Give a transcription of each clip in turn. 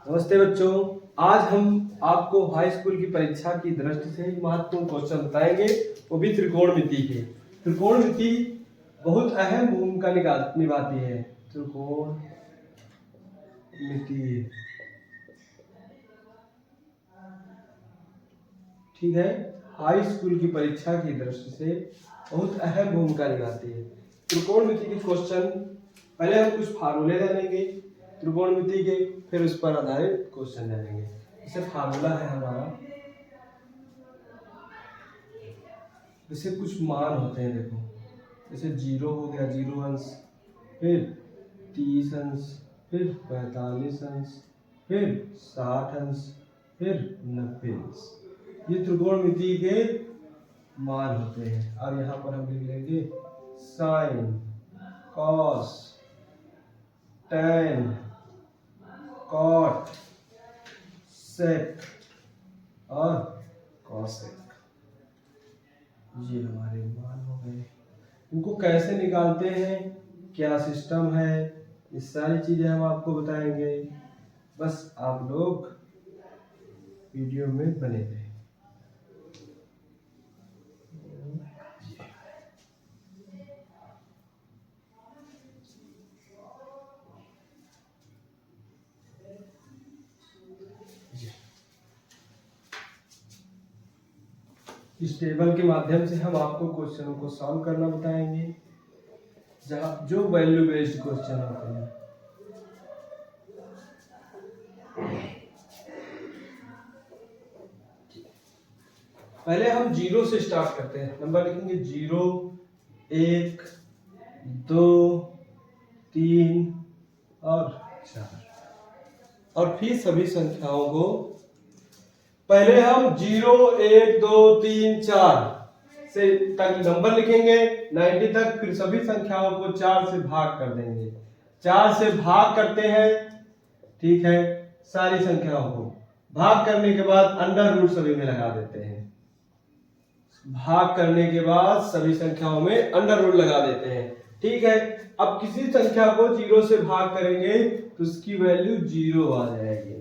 नमस्ते बच्चों। आज हम आपको हाई स्कूल की परीक्षा की दृष्टि से महत्वपूर्ण क्वेश्चन बताएंगे, वो भी त्रिकोणमिति के। त्रिकोणमिति बहुत अहम भूमिका निभाती है। त्रिकोणमिति, ठीक है, हाई स्कूल की परीक्षा की दृष्टि से बहुत अहम भूमिका निभाती है। त्रिकोणमिति के क्वेश्चन पहले हम कुछ फार्मूले जानेंगे त्रिकोणमिति के, फिर उस पर आधारित क्वेश्चन जानेंगे। जैसे फार्मूला है हमारा, जैसे कुछ मान होते हैं, देखो जैसे 0 हो गया, 0 अंश, फिर 30 अंश, फिर 45 अंश, फिर 60 अंश, फिर 90 अंश। ये त्रिकोणमिति के मान होते हैं। और यहाँ पर हम लिख लेंगे साइन, कॉस, टेन, कॉट, सेक और कॉसेक। ये हमारे मान हो गए। इनको कैसे निकालते हैं, क्या सिस्टम है, ये सारी चीजें हम आपको बताएंगे। बस आप लोग वीडियो में बने रहे। इस टेबल के माध्यम से हम आपको क्वेश्चनों को सॉल्व करना बताएंगे, जहां जो वैल्यू बेस्ड क्वेश्चन होते हैं। पहले हम 0 से स्टार्ट करते हैं। नंबर लिखेंगे 0, 1, 2, 3 और 4। और फिर सभी संख्याओं को पहले हम 0, 1, 2, 3, 4 से तक नंबर लिखेंगे 90 तक, फिर सभी संख्याओं को 4 से भाग कर देंगे। 4 से भाग करते हैं, ठीक है, सारी संख्याओं को भाग करने के बाद अंडर रूट सभी में लगा देते हैं। भाग करने के बाद सभी संख्याओं में अंडर रूट लगा देते हैं, ठीक है। अब किसी संख्या को 0 से भाग करेंगे तो उसकी वैल्यू 0 आ जाएगी।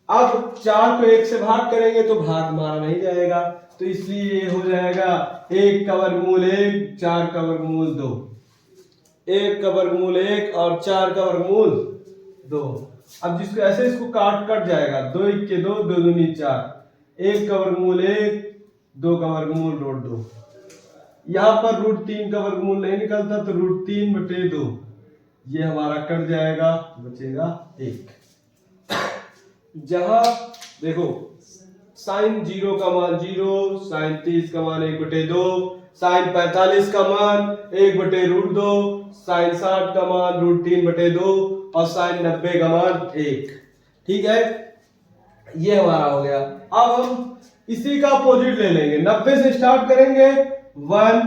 अब 4 को 1 से भाग करेंगे तो भाग मारा नहीं जाएगा, तो इसलिए ये हो जाएगा 1 का वर्गमूल 1, 4 का वर्गमूल 2। 1 का वर्गमूल 1 और 4 का वर्गमूल 2। अब जिसको ऐसे इसको कट जाएगा, 2 1 के 2, 2 दूनी 4। 1 का वर्गमूल 1, 2 का वर्गमूल √2। यहाँ पर √3 का वर्गमूल नहीं निकलता, तो √3/2 ये हमारा कट जाएगा, बचेगा 1। जहां देखो साइन 0 का मान 0, साइन 30 का मान 1/2, साइन 45 का मान 1/√2, साइन 60 का मान √3/2 और साइन 90 का मान 1। ठीक है, ये हमारा हो गया। अब हम इसी का अपोजिट ले लेंगे, 90 से स्टार्ट करेंगे। 1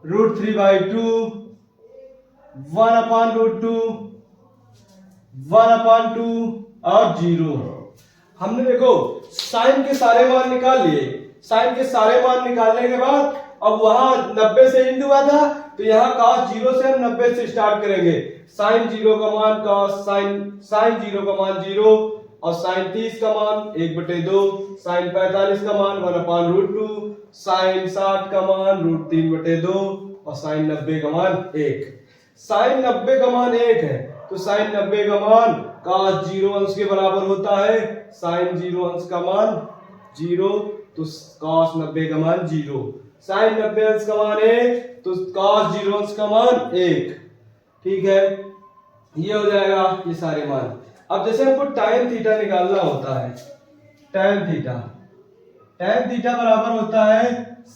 √3/2, 1/√2, 1/2 और 0। हमने देखो साइन के सारे मान निकाल लिए। साइन के सारे मान निकालने के बाद अब वहां 90 से इंटू हुआ था, तो यहाँ cos 0 से हम 90 से स्टार्ट करेंगे। साइन 0 का मान cos साइन 0 का मान 0 और साइन 30 का मान 1/2, साइन 45 का मान 1/√2, साइन 60 का मान √3/2 और साइन 90 का मान 1। साइन 90 का मान 1 है, तो साइन 90 का मान cos 0 अंश के बराबर होता है। साइन 0 अंश का मान 0, तो cos 90 का मान 0। साइन 90 अंश का मान 1, तो cos 0 अंश का मान 1। ठीक है, ये हो जाएगा ये सारे मान। अब जैसे हमको tan थीटा निकालना होता है, tan थीटा बराबर होता है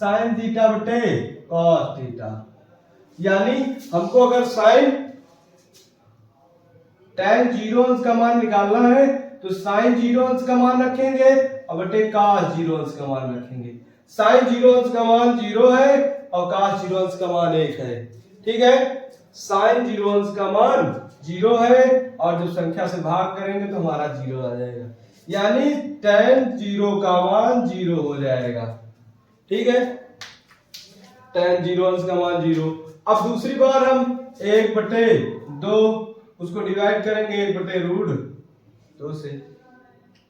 sin थीटा बटे cos थीटा। यानी हमको अगर sin tan 0 अंश का मान निकालना है तो sin 0 अंश का मान रखेंगे और बटे cos 0 अंश का मान रखेंगे। sin 0 अंश का मान 0 है और cos 0 अंश का मान 1 है। ठीक है, sin 0 अंश का मान 0 है और जब संख्या से भाग करेंगे तो हमारा 0 आ जाएगा, यानी tan 0 का मान 0 हो जाएगा। ठीक है, tan 0 अंश का मान 0। अब दूसरी बार हम 1/2 उसको डिवाइड करेंगे 1/√2 2 से,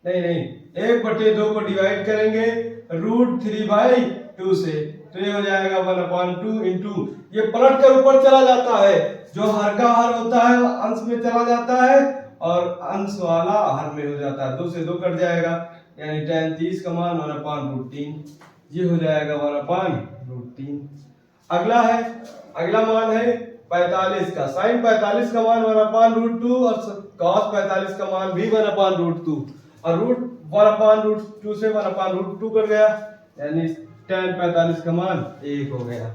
नहीं नहीं 1/2 को डिवाइड करेंगे √3/2 से, तो ये हो जाएगा 1/2 इंटू, ये पलट कर ऊपर चला जाता है, जो हर का हर होता है अंश में चला जाता है और अंश वाला हर में हो जाता है, 2 से 2 कट जाएगा, यानी tan 30 का मान 1/√3, ये हो जाएगा 1/√3। अगला मान है 45 का, sin 45 का मान 1/√2 और cos 45 का मान भी 1/√2, और √1/√2 से 1/√2 कर गया, यानी tan 45 का मान 1 हो गया।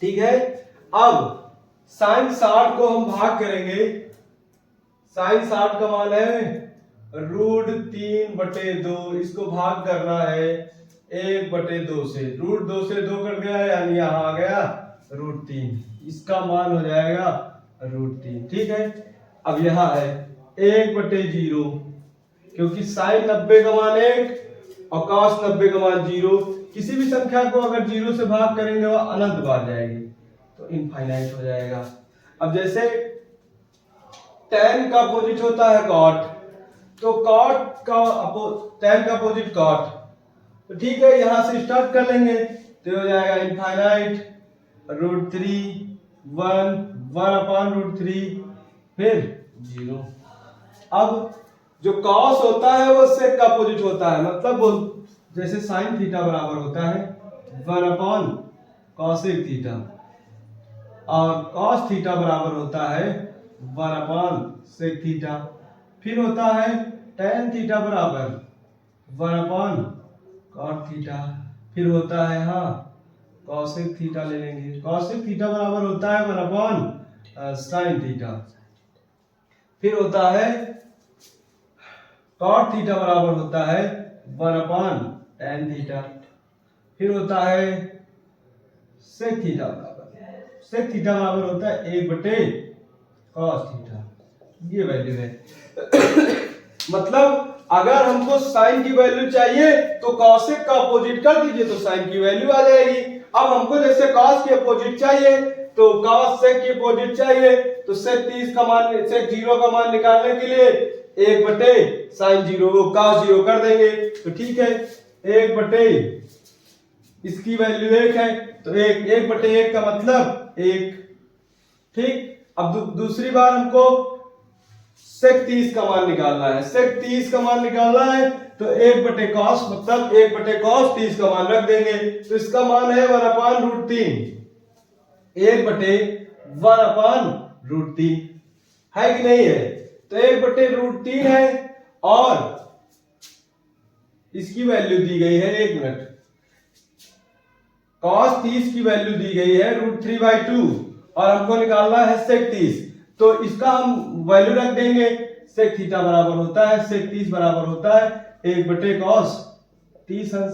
ठीक है, अब sin 60 को हम भाग करेंगे, sin 60 का मान है √3/2, इसको भाग करना है 1/2 से, √2 से 2 कर गया, यानी यहाँ आ गया √3, इसका मान हो जाएगा √3। ठीक है, अब यहाँ है 1/0, क्योंकि sin 90 का मान 1 और cos 90 का मान 0, किसी भी संख्या को अगर 0 से भाग करेंगे वो अनंत बार जाएगी, तो इनफाइनाइट हो जाएगा। अब जैसे tan का अपोजिट होता है cot, तो cot का tan का अपोजिट cot, तो ठीक है यहां से स्टार्ट कर लेंगे, तो हो जाएगा इनफाइनाइट √3 1/√3 फिर 0। अब जो cos होता है वो sec का अपोजिट होता है, मतलब वो जैसे sin थीटा बराबर होता है 1/cosec थीटा, और cos थीटा बराबर होता है 1/sec थीटा, फिर होता है tan थीटा बराबर 1/cot थीटा, फिर होता है cosec थीटा ले लेंगे, cosec थीटा बराबर होता है 1/sin थीटा, फिर होता है cot थीटा बराबर होता है 1/tan थीटा, फिर होता है sec थीटा बराबर होता है 1/cos थीटा, ये वैल्यू है। मतलब अगर हमको साइन की वैल्यू चाहिए तो cosec का अपोजिट कर दीजिए तो साइन की वैल्यू आ जाएगी। अब हमको जैसे cos की अपोजिट चाहिए तो cos sec की अपोजिट चाहिए, तो sec 30 का मान, sec 0 का मान निकालने के लिए 1/sin 0 cos 0 कर देंगे, तो ठीक है 1/, इसकी वैल्यू 1 है, तो 1/1 का मतलब 1। ठीक, अब दूसरी बार हमको sec 30 का मान निकालना है, sec 30 का मान निकालना है तो 1/cos, मतलब 1/cos 30 का मान रख देंगे, तो इसका मान है 1/√3, 1/√3 है कि नहीं है, तो 1/√3 है, और इसकी वैल्यू दी गई है, 1 मिनट, cos 30 की वैल्यू दी गई है √3/2 और हमको निकालना है sec 30, तो इसका हम वैल्यू रख देंगे, sec थीटा बराबर होता है sec 30 बराबर होता है 1/cos 30 अंश,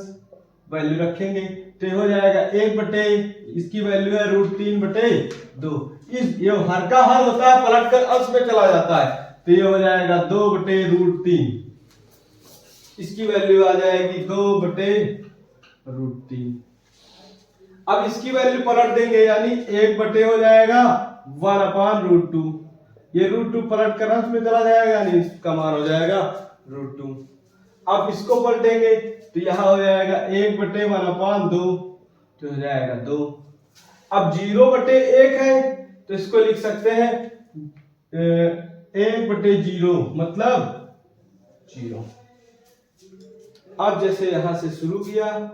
वैल्यू रखेंगे तो हो जाएगा 1/, इसकी वैल्यू है √3/2, इस ये हर का हर होता है पलट कर अंश में चला जाता है, तो ये हो जाएगा 2/√3, इसकी वैल्यू आ जाएगी 2/√3। अब इसकी वैल्यू पलट देंगे, यानी 1/, हो जाएगा 1/√2, ये √2 पलट कर अंश में चला जाएगा, यानी इसका मान हो जाएगा √2। अब इसको पलटेंगे तो यहां हो जाएगा 1/1/2, तो हो जाएगा 2। अब 0/1 है तो इसको लिख सकते हैं 1/0, मतलब 0। अब जैसे यहां से शुरू किया,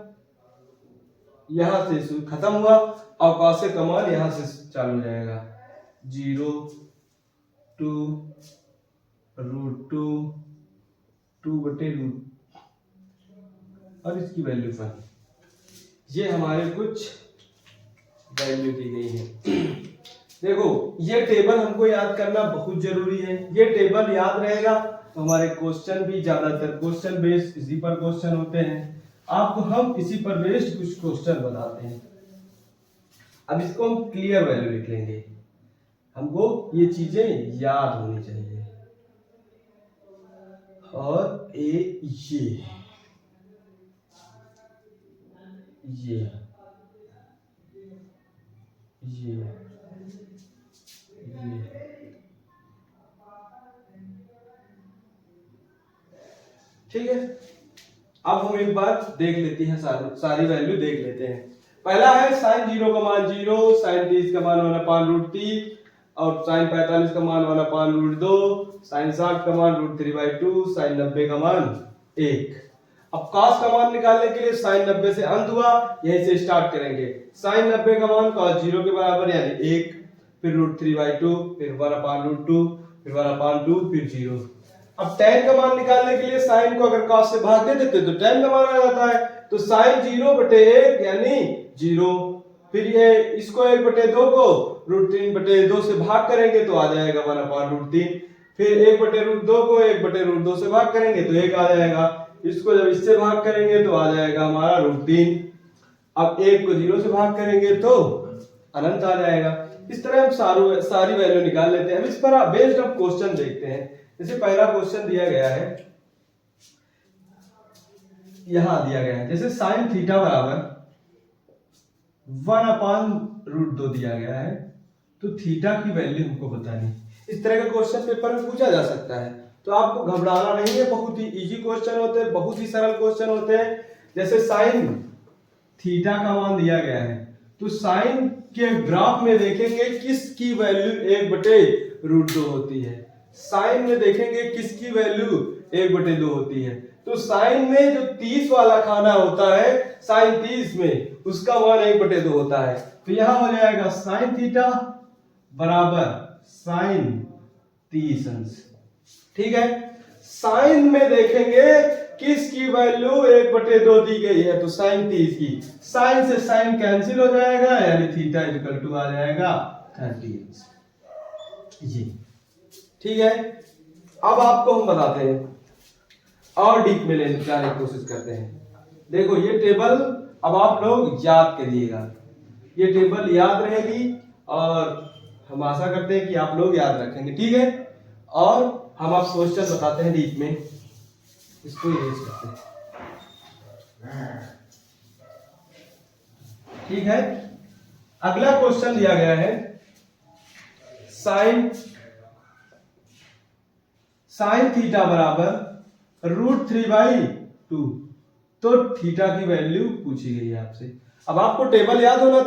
यहां से खत्म हुआ, और cosec का मान यहां से चालू हो जाएगा 0 2 √2 2/√, और इसकी वैल्यू 1, ये हमारे कुछ वैल्यू दी गई है। देखो ये टेबल हमको याद करना बहुत जरूरी है, ये टेबल याद रहेगा तो हमारे क्वेश्चन भी ज्यादातर क्वेश्चन बेस्ड इसी पर क्वेश्चन होते हैं, आपको हम इसी पर बेस्ड कुछ क्वेश्चन बताते हैं। अब इसको हम क्लियर वैल्यू लिख लेंगे, हमको ये चीजें याद होनी चाहिए, और ये ठीक है, अब हम एक बार देख लेते हैं, सारी वैल्यू देख लेते हैं। पहला है साइन 0 का मान 0, साइन 30 का मान 1/√3 और साइन 45 का मान 1/√2, साइन 60 का मान √3/2, साइन 90 का मान 1। अब cos का मान निकालने के लिए साइन 90 से अंत हुआ, यहीं से स्टार्ट करेंगे। साइन 90 का मान cos 0 के बराबर यानी 1, फिर √3/2, फिर 1/√2, फिर 1/2, फिर 0। अब tan का मान निकालने के लिए साइन को अगर cos से भाग दे देते तो tan का मान आ जाता है, तो साइन 0/1 यानी 0, फिर ये इसको 1/2 को √3/2 से भाग करेंगे तो आ जाएगा 1/√3, फिर 1/√2 को 1/√2 से भाग करेंगे तो 1 आ जाएगा, इसको जब इससे भाग करेंगे तो आ जाएगा हमारा √3। अब 1 को 0 से भाग करेंगे तो अनंत आ जाएगा। इस तरह हम सारी वैल्यू निकाल लेते हैं। अब इस पर बेस्ड ऑफ क्वेश्चन देखते हैं। जैसे पहला क्वेश्चन दिया गया है, यहां दिया गया है, जैसे साइन थीटा बराबर 1/√2 दिया गया है, तो थीटा की वैल्यू हमको बतानी। इस तरह का क्वेश्चन पेपर में पूछा जा सकता है, तो आपको घबराना नहीं है, बहुत ही इजी क्वेश्चन होते हैं, बहुत ही सरल क्वेश्चन होते हैं। जैसे साइन थीटा का मान दिया गया है, तो साइन के ग्राफ में देखेंगे किसकी वैल्यू 1/√2 होती है, साइन में देखेंगे किसकी वैल्यू 1/2 होती है। तो साइन में जो 30 वाला खाना होता है, साइन 30 में उसका मान 1/2 होता है, तो यहां हो जाएगा साइन थीटा बराबर साइन 30 अंश। ठीक है, साइन में देखेंगे किसकी वैल्यू 1/2 दी गई है, तो साइन 30 की, साइन से साइन कैंसिल हो जाएगा यानी थीटा इक्वल टू आ जाएगा 30 जी। ठीक है, अब आपको हम बताते हैं और डीप में लेने की कोशिश करते हैं। देखो ये टेबल अब आप लोग याद करिएगा, ये टेबल याद रहेगी और हम आशा करते हैं कि आप लोग याद रखेंगे। ठीक है, और हम आप क्वेश्चन बताते हैं डीप में, इसको इरेज करते हैं। ठीक है, अगला क्वेश्चन दिया गया है साइन थीटा बराबर √3/2, तो थीटा की वैल्यू पूछी गई है आपसे। अब आपको टेबल याद होना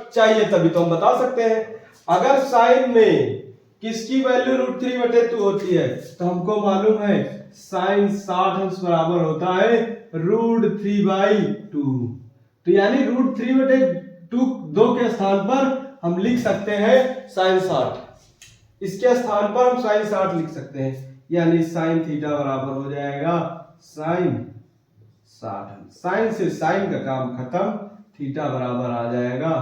चाहिए, तभी तो हम बता सकते हैं। अगर साइन में किसकी वैल्यू √3/2 होती है, तो हमको मालूम है साइन 60 अंश बराबर होता है √3/2, तो यानी √3/2 के स्थान पर हम लिख सकते हैं साइन 60, इसके स्थान पर हम साइन 60 लिख सकते हैं, यानी साइन थीटा बराबर हो जाएगा साइन 60। साइन से साइन का काम खत्म, थीटा बराबर आ जाएगा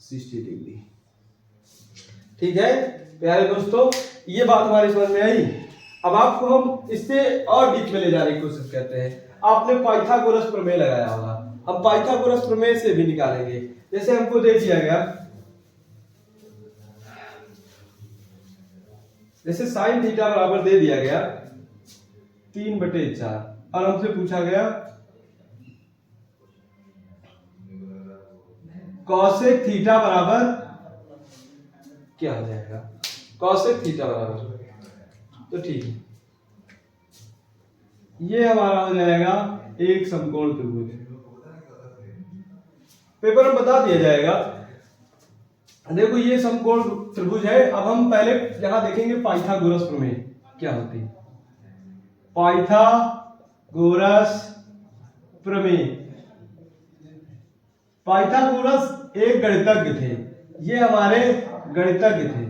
60 डिग्री। ठीक है प्यारे दोस्तों, ये बात हमारी समझ में आई। अब आपको हम इससे और डीप में ले जाने की कोशिश करते हैं। आपने पाइथागोरस प्रमेय लगाया होगा, हम पाइथागोरस प्रमेय से भी निकालेंगे। जैसे हमको दे दिया गया, जैसे साइन थीटा बराबर दे दिया गया 3/4 और हमसे पूछा गया कॉसेक थीटा बराबर क्या हो जाएगा, कॉसेक थीटा बराबर, तो ठीक है, ये हमारा हो जाएगा एक समकोण त्रिभुज। पेपर में बता दिया जाएगा। देखो ये समकोण त्रिभुज है। अब हम पहले यहां देखेंगे पाइथागोरस प्रमेय क्या होती है। पाइथागोरस प्रमेय, पाइथागोरस एक गणितज्ञ थे, ये हमारे गणितज्ञ थे,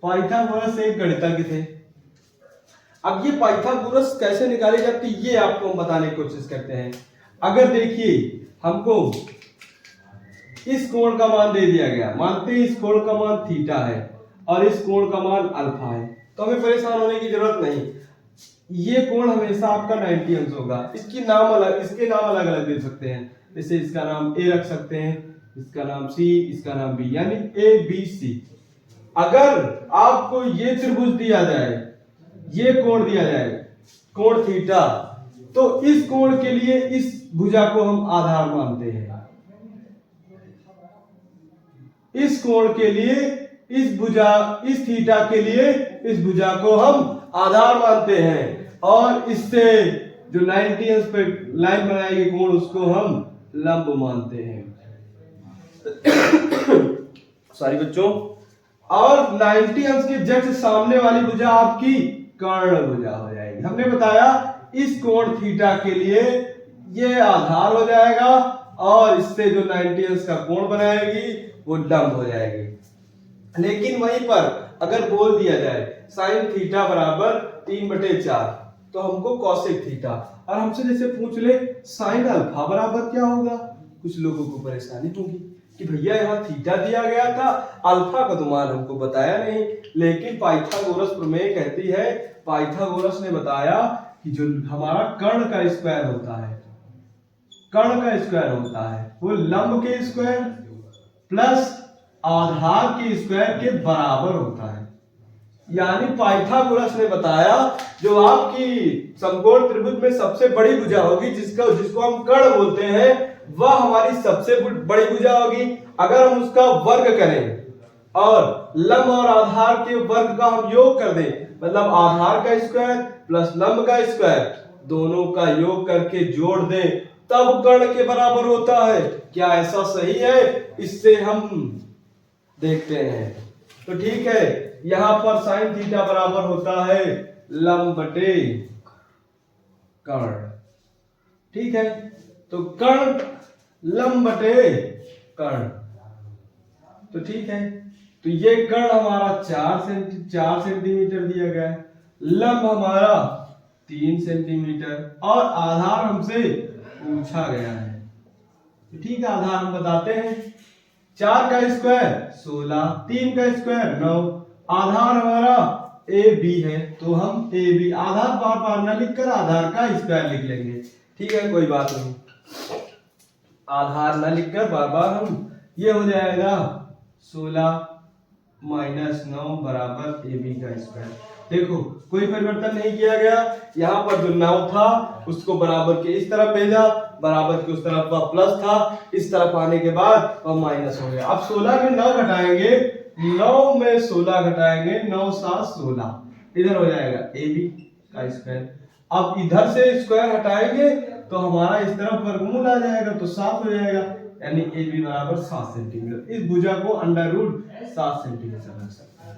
पाइथागोरस एक गणितज्ञ थे। अब ये पाइथागोरस कैसे निकाली जाती है ये आपको हम बताने की कोशिश करते हैं। अगर देखिए हमको इस कोण का मान दे दिया गया, मानते हैं इस कोण का मान थीटा है और इस कोण का मान अल्फा है, तो हमें परेशान होने की जरूरत नहीं। ये कोण हमेशा आपका 90 अंश होगा। इसके नाम अलग अलग दे सकते हैं, जैसे इसका नाम ए रख सकते हैं, इसका नाम सी, इसका नाम बी, यानी ए बी सी। अगर आपको ये त्रिभुज दिया जाए, ये कोण दिया जाए, कोण थीटा, तो इस कोण के लिए इस भुजा को हम आधार मानते हैं, इस कोण के लिए इस भुजा, इस थीटा के लिए इस भुजा को हम आधार मानते हैं और इससे जो 90 अंश पे लाइन बनाएगी कोण उसको हम लंब मानते हैं। सॉरी बच्चों, और 90 अंश के जस्ट सामने वाली भुजा आपकी कर्ण भुजा हो जाएगी। हमने बताया इस कोण थीटा के लिए ये आधार हो जाएगा और इससे जो 90 अंश का कोण बनाएगी वो लंब हो जाएगी। लेकिन वहीं पर अगर बोल दिया जाए साइन थीटा बराबर 3/4 तो हमको कॉसेक थीटा, और हमसे जैसे पूछ ले साइन अल्फा बराबर क्या होगा, कुछ लोगों को परेशानी होगी कि भैया यहाँ थीटा दिया गया था, अल्फा का तो मान हमको बताया नहीं। लेकिन पाइथागोरस प्रमेय कहती है, पाइथागोरस ने बताया कि जो हमारा कर्ण का स्क्वायर होता है, कर्ण का स्क्वायर होता है वो लंब के स्क्वायर प्लस आधार के स्क्वायर के बराबर होता है। यानी पाइथागोरस ने बताया जो आपकी समकोण त्रिभुज में सबसे बड़ी भुजा होगी जिसको हम कर्ण बोलते हैं, वह हमारी सबसे बड़ी भुजा होगी। अगर हम उसका वर्ग करें और लंब और आधार के वर्ग का हम योग कर दें, मतलब आधार का स्क्वायर प्लस लंब का स्क्वायर दोनों का योग करके जोड़ दें, तब कर्ण के बराबर होता है। क्या ऐसा सही है? इससे हम देखते हैं। तो ठीक है, यहां पर साइन थीटा बराबर होता है लंब बटे कर्ण। ठीक है, तो कर्ण लंब बटे कर्ण, तो ठीक है। तो ये कर्ण हमारा 4 सेंटीमीटर दिया गया है, लंब हमारा 3 सेंटीमीटर और आधार हमसे पूछा गया है। तो ठीक है, आधार हम बताते हैं। 4 का स्क्वायर 16, 3 का स्क्वायर 9, आधार हमारा ए बी है तो हम ए बी आधार बार बार न लिखकर आधार का स्क्वायर लिख लेंगे। ठीक है, कोई बात नहीं, आधार न लिखकर बार बार हम, ये हो जाएगा 16 माइनस 9 बराबर ए बी का स्क्वायर। देखो कोई परिवर्तन नहीं किया गया, यहाँ पर जो 9 था उसको बराबर के इस तरफ भेजा, बराबर के उस तरफ वह प्लस था, इस तरफ आने के बाद वह माइनस हो गया। अब 16 में 9 घटाएंगे, 9 में 16 घटाएंगे, 9 7 16, इधर हो जाएगा ए बी का स्क्वायर। अब इधर से स्क्वायर हटाएंगे तो हमारा इस तरफ वर्गमूल आ जाएगा तो 7 हो जाएगा, यानी ए बी बराबर 7 सेंटीमीटर। इस भुजा को अंडर रूट 7 सेंटीमीटर रख सकते हैं।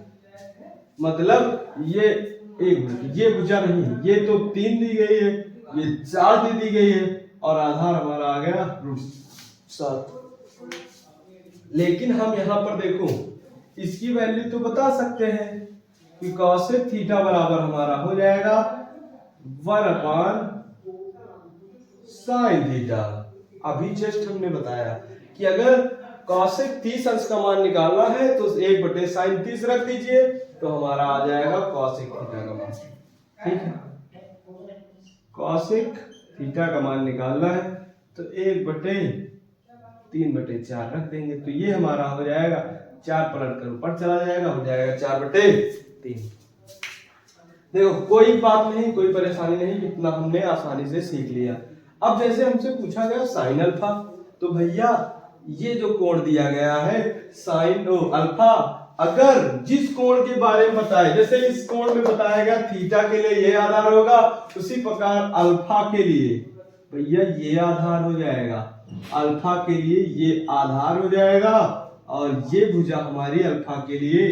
मतलब ये ये भुजा नहीं है, ये तो 3 दी गई है, ये 4 दी गई है और आधार हमारा आ गया √7। लेकिन हम यहाँ पर देखो इसकी वैल्यू तो बता सकते हैं कि कॉसेक थीटा बराबर हमारा हो जाएगा 1/sin थीटा। अभी जस्ट हमने बताया कि अगर कॉसेक 30 अंश का मान निकालना है तो 1/sin 30 रख दीजिए तो हमारा आ जाएगा कॉसेक थीटा का मान। ठीक है, कॉसेक थीटा का मान निकालना है तो 1/3/4 रख देंगे तो ये हमारा हो जाएगा, 4 पलट कर ऊपर चला जाएगा, हो जाएगा 4/3। देखो कोई बात नहीं, कोई परेशानी नहीं, इतना हमने आसानी से सीख लिया। अब जैसे हमसे पूछा गया साइन अल्फा, तो भैया ये जो कोण दिया गया है साइन अल्फा, अगर जिस कोण के बारे में बताए, जैसे इस कोण में बताया गया थीटा के लिए ये आधार होगा, उसी प्रकार अल्फा के लिए भैया ये आधार हो जाएगा, अल्फा के लिए ये आधार हो जाएगा और ये भुजा हमारी अल्फा के लिए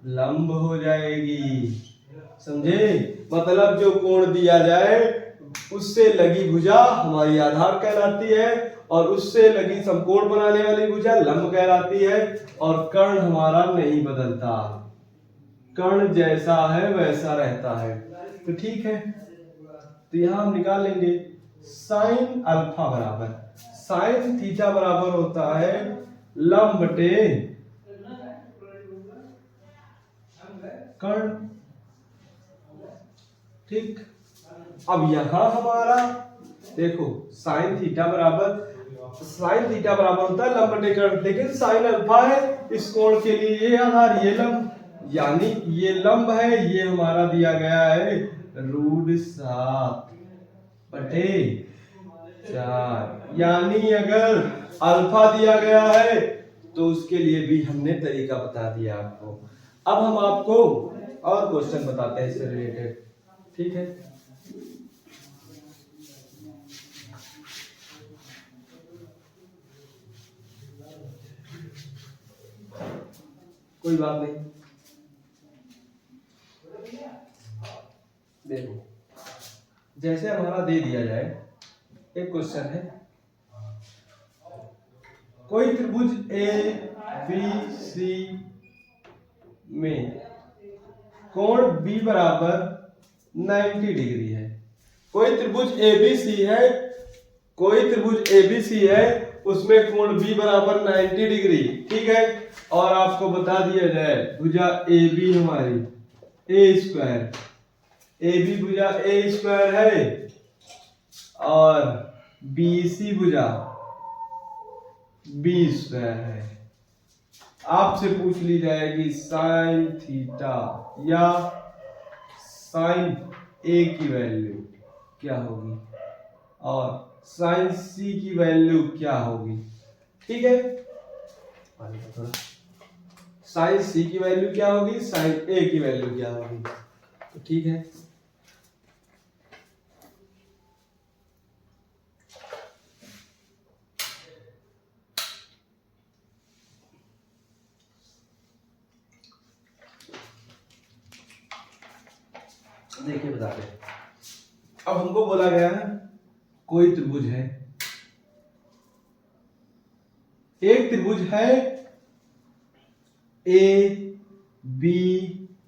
लंब हो जाएगी। समझे? मतलब जो कोण दिया जाए उससे लगी भुजा हमारी आधार कहलाती है और उससे लगी समकोण बनाने वाली भुजा लंब कहलाती है। और कर्ण हमारा नहीं बदलता, कर्ण जैसा है वैसा रहता है। तो ठीक है, तो यहां हम निकाल लेंगे साइन अल्फा बराबर साइन थीटा बराबर होता है लंब बटे कर्ण। ठीक, अब यहां हमारा देखो साइन थीटा बराबर होता है लंब बटे कर्ण, लेकिन साइन अल्फा है इस कोण के लिए ये आधार, ये लंब, यानी ये लंब है, ये हमारा दिया गया है √7/4। यानी अगर अल्फा दिया गया है तो उसके लिए भी हमने तरीका बता दिया आपको। अब हम आपको और क्वेश्चन बताते हैं इससे रिलेटेड, ठीक है। कोई बात नहीं, देखो जैसे हमारा दे दिया जाए, एक क्वेश्चन है, कोई त्रिभुज ए बी सी में कोण बी बराबर 90 डिग्री है। कोई त्रिभुज एबीसी है, कोई त्रिभुज एबीसी है, उसमें कोण बी बराबर 90 डिग्री, ठीक है। और आपको बता दिया जाए भुजा ए बी हमारी ए स्क्वायर, ए बी भुजा ए स्क्वायर है और बी सी भुजा बी स्क्वायर है। आपसे पूछ ली जाएगी साइन थीटा या साइन ए की वैल्यू क्या होगी और साइन सी की वैल्यू क्या होगी, ठीक है। साइन सी की वैल्यू क्या होगी, साइन ए की वैल्यू क्या होगी, तो ठीक है। देखिए बताते हैं, अब हमको बोला गया है कोई त्रिभुज है, एक त्रिभुज है ए बी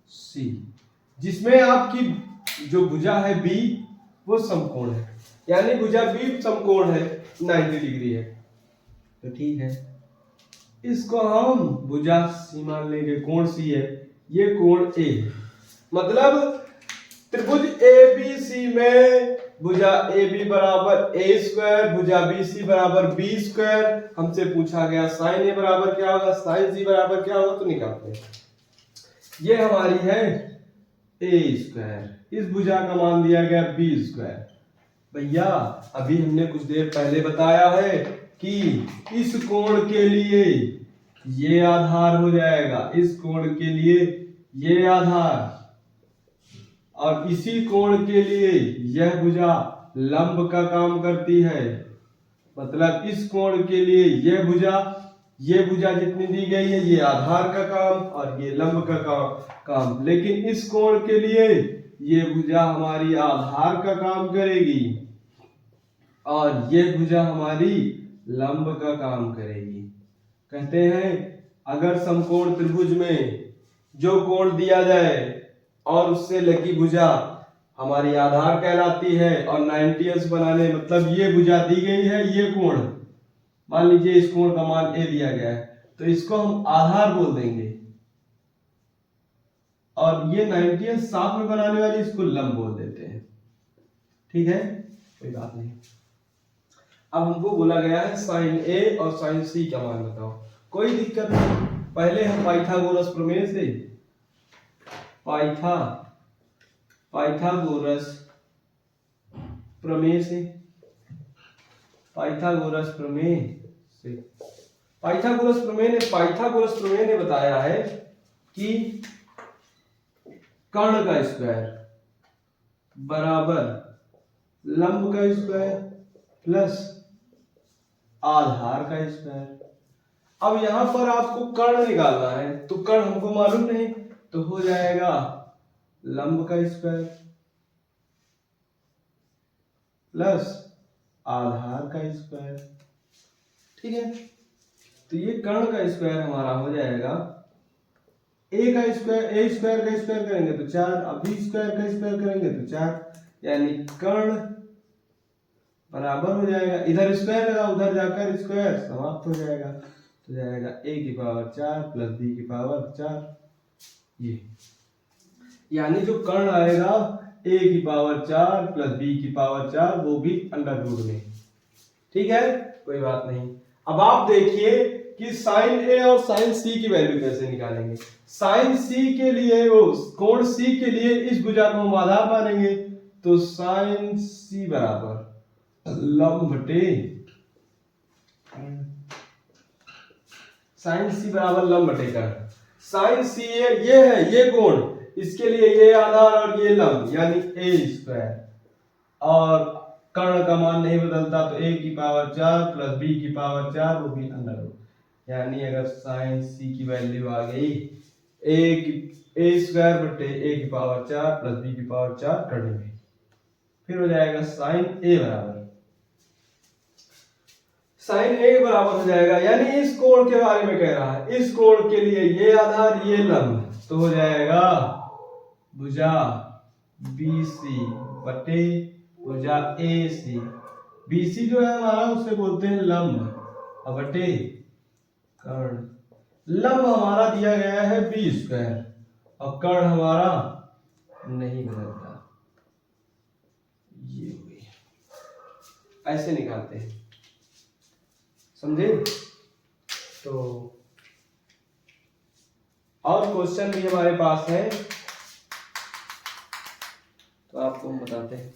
सी, जिसमें आपकी जो भुजा है बी वो समकोण है, यानी भुजा बी समकोण है, 90 डिग्री है, तो ठीक है। इसको हम भुजा सी मान लेंगे, कोण सी है, ये कोण ए है, मतलब त्रिभुज ए बी सी में भुजा ए बी बराबर ए स्क्वायर, भुजा बी सी बराबर बी स्क्वायर। हमसे पूछा गया साइन ए बराबर क्या होगा, साइन सी बराबर क्या होगा, तो निकालते हैं। ये हमारी है ए स्क्वायर, इस भुजा का मान दिया गया बी स्क्वायर। भैया अभी हमने कुछ देर पहले बताया है कि इस कोण के लिए ये आधार हो जाएगा, इस कोण के लिए ये आधार, और इसी कोण के लिए यह भुजा लंब का काम करती है, मतलब इस कोण के लिए यह भुजा, ये भुजा जितनी दी गई है ये आधार का काम और ये लंब का काम, लेकिन इस कोण के लिए ये भुजा हमारी आधार का काम करेगी और ये भुजा हमारी लंब का काम करेगी। कहते हैं अगर समकोण त्रिभुज में जो कोण दिया जाए और उससे लगी भुजा हमारी आधार कहलाती है, और 90 अंश बनाने, मतलब ये भुजा दी गई है, ये कोण मान लीजिए इस कोण का मान ए दिया गया है, तो इसको हम आधार बोल देंगे, और ये 90 अंश साथ में बनाने वाली इसको लंब बोल देते हैं, ठीक है, कोई बात नहीं। अब हमको बोला गया है साइन ए और साइन सी का मान बताओ, कोई दिक्कत नहीं। पहले हम पाइथागोरस प्रमेय से पाइथागोरस प्रमेय से पाइथागोरस प्रमेय ने बताया है कि कर्ण का स्क्वायर बराबर लंब का स्क्वायर प्लस आधार का स्क्वायर। अब यहां पर आपको कर्ण निकालना है, तो कर्ण हमको मालूम नहीं, तो हो जाएगा लंब का स्क्वायर प्लस आधार का स्क्वायर, ठीक है। तो ये कर्ण का स्क्वायर हमारा हो जाएगा, ए का स्क्वायर, ए स्क्वायर का स्क्वायर करेंगे तो 4, अब बी स्क्वायर का स्क्वायर करेंगे तो 4, यानी कर्ण बराबर हो जाएगा, इधर स्क्वायर लगा उधर जाकर स्क्वायर समाप्त हो जाएगा, तो जाएगा a की पावर 4 प्लस b की पावर 4, ये यानी जो कर्ण आएगा a की पावर 4 प्लस b की पावर 4, वो भी अंडर रूट में, ठीक है, कोई बात नहीं। अब आप देखिए कि साइन ए और साइन सी की वैल्यू कैसे निकालेंगे। साइन सी के लिए, वो कोण सी के लिए इस भुजा को हम आधार मानेंगे, तो साइन सी बराबर लंब बटे साइन सी बराबर लंब बटे कर्ण। साइन सी ये है, ये कोण, इसके लिए ये आधार और ये लंब यानी ए स्क्वायर, और कर्ण का मान नहीं बदलता तो a की पावर 4 प्लस b की पावर 4 वो भी अंडर रूट, यानी अगर साइन c की वैल्यू आ गई ए स्क्वायर बटे a की पावर 4 प्लस b की पावर 4 कर्ण में, फिर हो जाएगा साइन a बराबर हो जाएगा, यानी इस कोण के बारे में कह रहा है। इस कोण के लिए ये आधार ये लंब, तो हो जाएगा भुजा BC बटे भुजा AC। BC जो है हमारा उसे बोलते हैं लंब, और बटे कर्ण। लंब हमारा दिया गया है b स्क्वायर और कर्ण हमारा नहीं बदलता। ये हुई, ऐसे निकालते हैं, समझे? तो और क्वेश्चन भी हमारे पास है, तो आपको हम बताते हैं।